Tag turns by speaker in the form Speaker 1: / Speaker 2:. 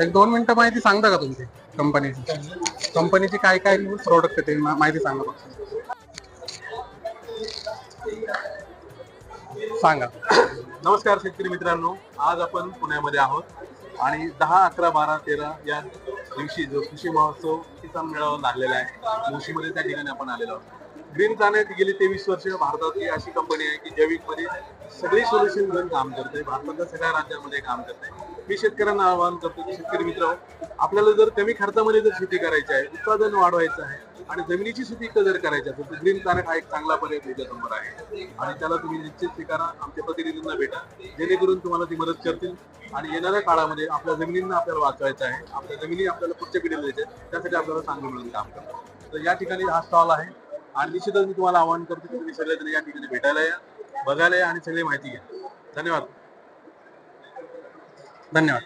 Speaker 1: एक 2 मिनिटं माहिती सांगता का तुमची कंपनीची काय काय प्रोडक्ट आहे ते माहिती सांगा फक्त. सांगा.
Speaker 2: नमस्कार शेतकरी मित्रांनो, आज आपण पुण्यामध्ये आहोत आणि 10, 11, 12, 13 या दिवशी जो कृषी महोत्सव किसान मेळावा लागलेला आहे मुळशीमध्ये, त्या ठिकाणी आपण आलेलो आहोत. ग्रीन प्लॅनेट गेली 23 वर्ष भारतातली अशी कंपनी आहे की जैविकमध्ये सगळी सोल्युशन घेऊन काम करते, भारतातल्या सगळ्या राज्यांमध्ये काम करते. मी शेतकऱ्यांना आवाहन करतो की शेतकरी मित्र, आपल्याला जर कमी खर्चामध्ये जर शेती करायची आहे, उत्पादन वाढवायचं आहे आणि जमिनीची सुपीकता जर करायची असेल तर ग्रीन प्लॅनेट हा एक चांगला पर्याय तुमच्यासमोर आहे आणि त्याला तुम्ही निश्चित स्वीकारा. आमच्या प्रतिनिधींना भेटा, जेणेकरून तुम्हाला ती मदत करतील आणि येणाऱ्या काळामध्ये आपल्या जमिनींना आपल्याला वाचवायचं आहे, आपल्या जमिनी आपल्याला पुढच्या पिढीला द्यायच्या, त्यासाठी आपल्याला चांगलं मिळून काम करतो. तर या ठिकाणी हा स्टॉल आहे आणि निश्चितच मी तुम्हाला आवाहन करतो की तुम्ही सगळेजण या ठिकाणी भेटायला या, बघायला या आणि सगळी माहिती घ्या. धन्यवाद.
Speaker 1: धन्यवाद.